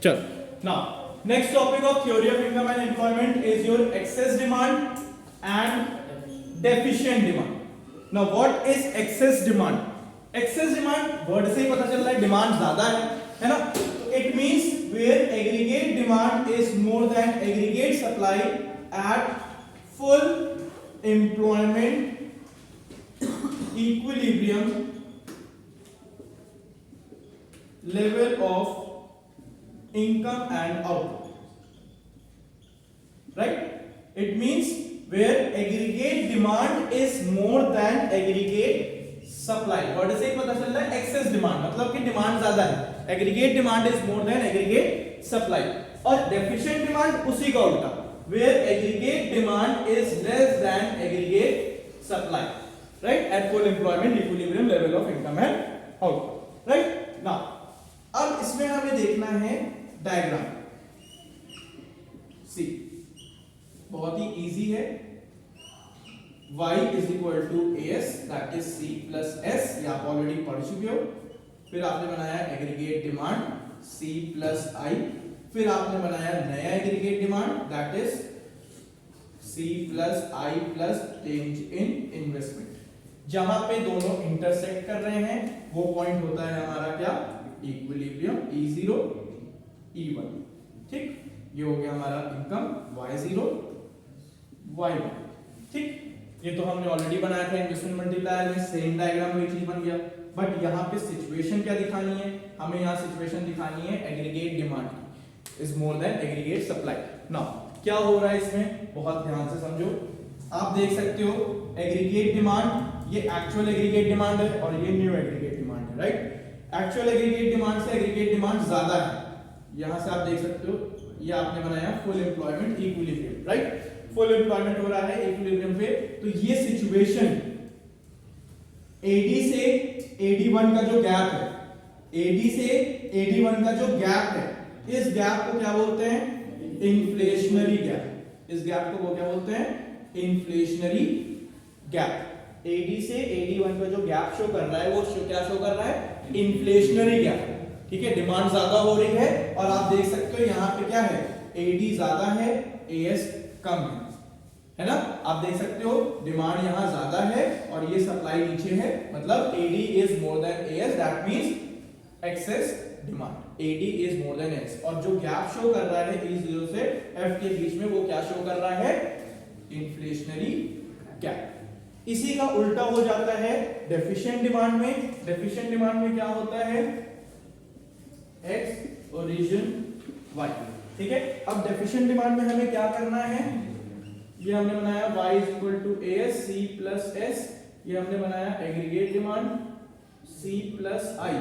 चल now next topic of theory of income and employment is your excess demand and deficient demand. Now what is excess demand? Excess demand word से ही पता चल रहा है demand ज्यादा है ना. It means where aggregate demand is more than aggregate supply at full employment equilibrium level of income and output. Right? It means where aggregate demand is more than aggregate supply. Word से ही पता चल रहा है excess demand मतलब कि demand ज्यादा है. Aggregate demand is more than aggregate supply. और deficient demand उसी का उल्टा where aggregate demand is less than aggregate supply. Right? At full employment equilibrium level of income and output. Right? Now अब इसमें हमें देखना है डायग्राम. सी बहुत ही इजी है. y is equal to as that is c plus s ये आप already पढ़ चुके हो. फिर आपने बनाया aggregate demand c plus i. फिर आपने बनाया नया aggregate demand that is c plus i plus change in investment. जहां पे दोनों इंटरसेक्ट कर रहे हैं वो पॉइंट होता है हमारा क्या इक्विलिब्रियम E0 E1. ठीक, ये हो गया हमारा इनकम Y0 Y1. ठीक, ये तो हमने ऑलरेडी बनाया था इन्वेस्टमेंट मल्टीप्लायर में. सेम डायग्राम में चीज बन गया. बट यहाँ पे सिचुएशन क्या दिखानी है हमें? यहाँ सिचुएशन दिखानी है aggregate demand is more than aggregate supply. Now क्या हो रहा है इसमें बहुत ध्यान से समझो. आप देख सकते हो एग्रीगेट डिमांड ये एक्चुअल एग्रीगेट डिमांड है और ये न्यू एग्रीगेट डिमांड है. राइट? एक्चुअल एग्रीगेट डिमांड से एग्रीगेट डिमांड ज्यादा है. यहां से आप देख सकते हो ये आपने बनाया full employment equilibrium. Right? Full employment हो रहा है इक्विलिब्रियम पे. तो ये सिचुएशन AD से AD1 का जो गैप है, AD से AD1 का जो गैप है, इस गैप को क्या बोलते हैं? Inflationary gap. इस गैप को वो क्या बोलते हैं? Inflationary gap. AD से AD1 का जो गैप शो कर रहा है वो क्या शो कर रहा है? Inflationary gap. ठीक है, डिमांड ज्यादा हो रही है और आप देख सकते हो यहाँ पे क्या है? AD ज्यादा है, AS कम है ना. आप देख सकते हो डिमांड यहाँ ज्यादा है और ये सप्लाई नीचे है. मतलब AD is more than AS that means excess demand. AD is more than AS. और जो गैप शो कर रहा है E0 से F के बीच में वो क्या शो कर रहा है? Inflationary gap. इसी का उल्टा हो जाता है डेफिशिएंट डिमांड में. डेफिशिएंट डिमांड में क्या होता है? X origin Y. ठीक है, अब डेफिशिएंट डिमांड में हमें क्या करना है? ये हमने बनाया y is equal to as c plus s. ये हमने बनाया aggregate demand c plus i.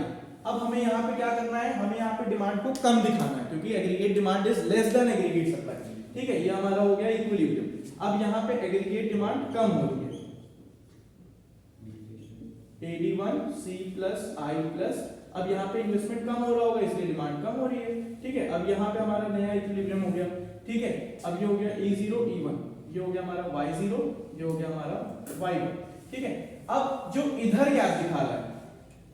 अब हमें यहाँ पे क्या करना है? हमें यहाँ पे डिमांड को कम दिखाना है क्योंकि aggregate demand is less than aggregate supply. ठीक है, ये हमारा हो गया इक्विलिब्रियम. अब यहाँ पे एग्रीगेट डिमांड कम हो रही है. AD1 C plus I plus. अब यहाँ पे इन्वेस्टमेंट कम हो रहा होगा इसलिए डिमांड कम हो रही है. ठीक है, अब यहाँ पे हमारा नया इक्विलिब्रियम हो गया. ठीक है, अब ये हो गया E0 E1. ये हो गया हमारा Y0, ये हो गया हमारा Y1. ठीक है, अब जो इधर गैप दिखा रहा है,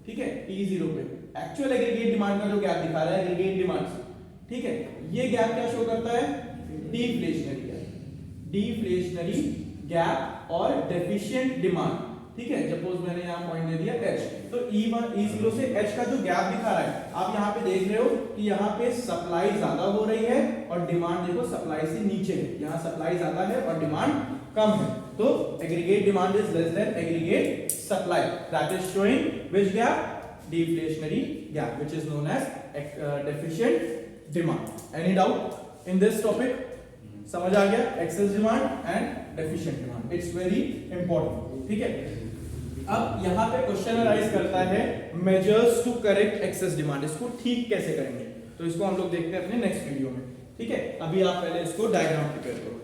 ठीक है, E0 पे एक्चुअल एग्रीगेट डिमांड का जो गैप दिखा रहा है एग्रीगेट डिमांड से. ठीक है, ये गैप क्या शो करता है? Deflationary gap. डिफ्लेशनरी गैप और डेफिशिएंट डिमांड. ठीक है, सपोज मैंने यहाँ पॉइंट दे दिया H. तो E0 से H का जो गैप दिखा रहा है आप यहाँ पे देख रहे हो कि यहाँ पे सप्लाई ज्यादा हो रही है और डिमांड देखो सप्लाई से नीचे है. यहाँ सप्लाई ज्यादा है और डिमांड कम है. तो aggregate demand is less than aggregate supply. That is showing which gap? Deflationary gap which is known as deficient demand. Any doubt in this topic? समझ आ गया? Excess demand and deficient demand. It's very important. ठीक है, अब यहाँ पे question arise करता है measures to correct excess demand. इसको ठीक कैसे करेंगे? तो इसको हम लोग देखते हैं अपने नेक्स्ट वीडियो में. ठीक है, अभी आप पहले इसको डायग्राम प्रिपेयर करो.